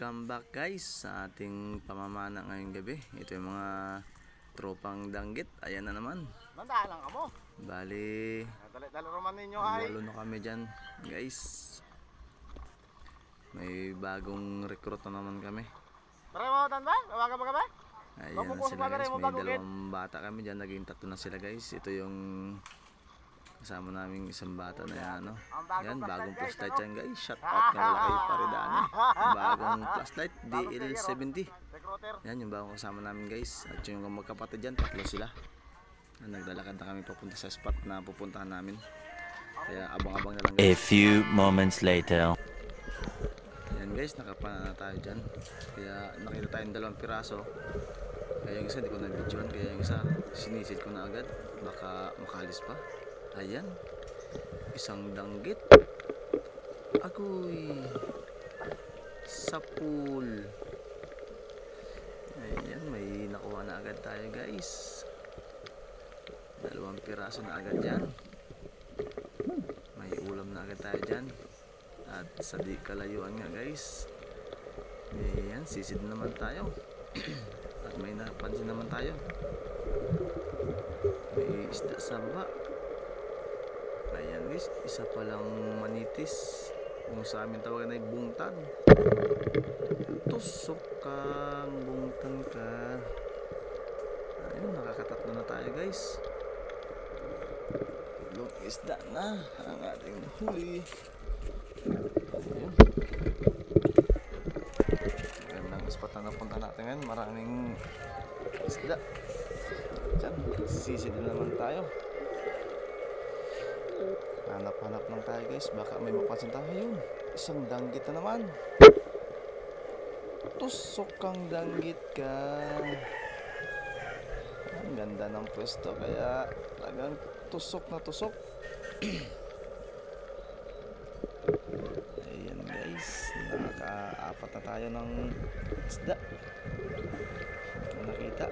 Welcome back guys sa ating pamamana ngayong gabi. Ito yung mga tropang danggit. Ayan na naman. Manda lang kamo. Bali, Dali roman ninyo ay. walo na kami dyan guys. May bagong recruit na naman kami. Tara mo tanda, tawagan mo ka ba? Ayan na sila guys. May dalawang bata kami dyan. Naging tatlo na sila guys. Ito yung kasama naming isang bata na yan, no? Yan, bagong flashlight yan guys. Shout out nga wala kay Paridani. Bagong flashlight DL70. Yan yung bagong kasama namin guys. At yung magkapatid dyan, tatlo sila. Naglalakad na kami papunta sa spot na pupuntahan namin. Kaya abang-abang na lang guys. A few moments later. Yan guys, nakapana na tayo dyan. Kaya nakita tayong dalawang piraso. Kaya yung isa di ko na-videoan. Kaya yung isa sinisid ko na agad. Baka makalis pa. Ayan, isang danggit. Agoy, sa pool. Ayan, may nakuha na agad tayo guys. Dalawang piraso na agad yan. May ulam na agad tayo dyan. At sa di kalayuan nga guys. Ayan, sisid naman tayo. At may napansin naman tayo. May isda sa baba. Ayan guys, isa palang manitis. Kung sa amin tawagan ay bungtan. Tusok kang bungtan ka. Ayun, nakakatatlo na tayo guys. Look, isda na ang ating huli. Ayun. Magandang spot na napunta natin ngayon. Maraming isda. Diyan, sisid na naman tayo. Hanap-hanap lang tayo guys. Baka may mapansin tayo. Ayun, isang danggit na naman. Tusok kang danggit ka. Ang ganda ng pwesto. Kaya talagang tusok na tusok. Ayan guys, nakaka-apat na tayo ng isda na nakita.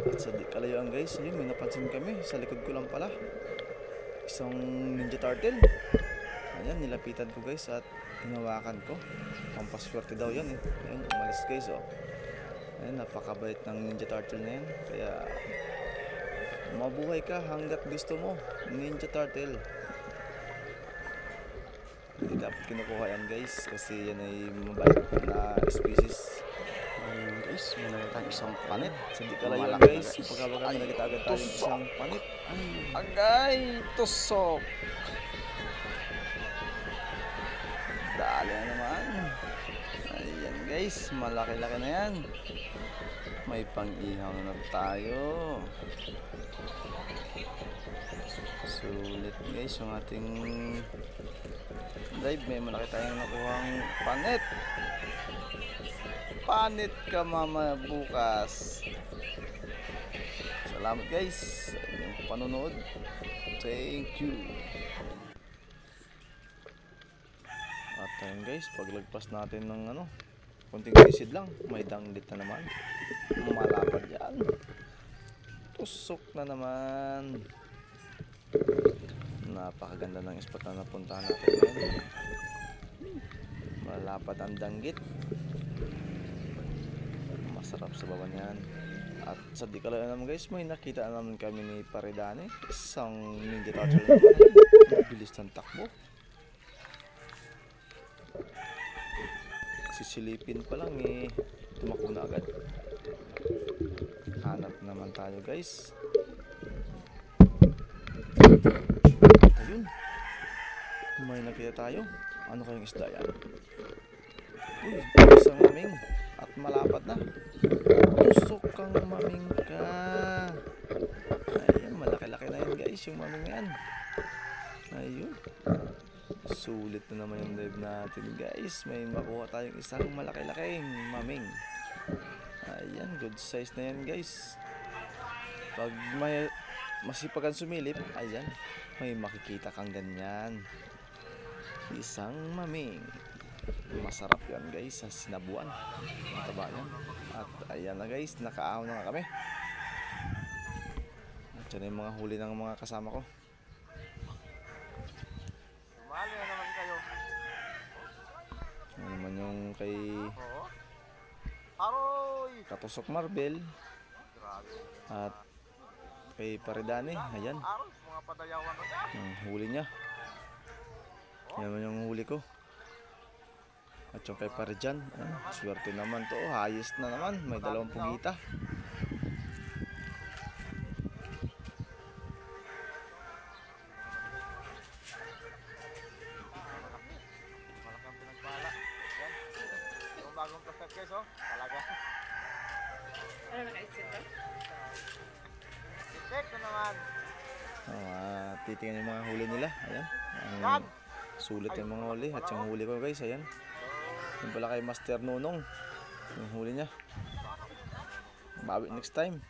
At sa di kalayuan guys, ayun, may napansin kami. Sa likod ko lang pala, isang ninja turtle. Ayan, nilapitan ko guys at hinawakan ko. Pampaswerte daw yan eh. Ayan, umalis guys oh. Ayan, napakabait ng ninja turtle na yan. Kaya mabuhay ka hanggat gusto mo, ninja turtle. Hindi dapat kinukuha yan guys, kasi yan ay mabait na species. Guys, may nakita isang panit. Sa di kalayuan guys, pagkabaga may nakita agad tayo isang panit. Agay, tusok. Dali na naman. Ayan guys, malaki-laki na yan. May pang-ihaw na tayo. Sulit guys yung ating dive. May malaki tayong nakuhang panit. Panit ka mama bukas. Salamat guys sa inyong panonood. Thank you. At ayun guys, paglagpas natin ng konting sisid lang, may danggit na naman. Malapad yan. Tusok na naman. Napakaganda ng spot na napuntahan natin ngayon. Malapad ang danggit. Masarap sa baba niyan. At sa di kalayuan naman guys, may nakita naman kami ni Paridani. Isang ninja turtle naman. Bilis ng takbo. Sisilipin pa lang eh, tumakbo na agad. Hanap naman tayo guys. At ayun, may nakita tayo. Ano kayong isda yan? Uy, isang maming. At malapad na. Tusok kang maming ka. Ayan, malaki-laki na yan guys, yung maming yan. Ayun, sulit na naman yung dive natin guys. May makuha tayong isang malaki-laking maming. Ayan, good size na yan guys. Pag may masipagan sumilip, ayan, may makikita kang ganyan. Isang maming. Masarap yan guys sa sinabuan. Mataba yan. At ayan na guys, nakaahaw na nga kami. At yan yung mga huli ng mga kasama ko. Sumali na naman kayo. naman yung kay Oo. Aroy! Katusok Marbel Grabe. at kay Paridani. Ayan, Aroy, mga padayawan na niya. yung huli niya. Yan naman yung huli ko. At yung kay Parijan, swerte naman to. Highest na naman, may 2 pugita. Malakang pinagpala. Yan. Yung bagong plastic guys, oh. Talaga. Ano nakaisip ka? Check na naman. Titingnan yung mga huli nila. Ayan. Yan! Sulit yung mga huli. At yung huli ko guys, ayan. Yung pala kay Master Nunong. Yung huli niya. Bawi next time.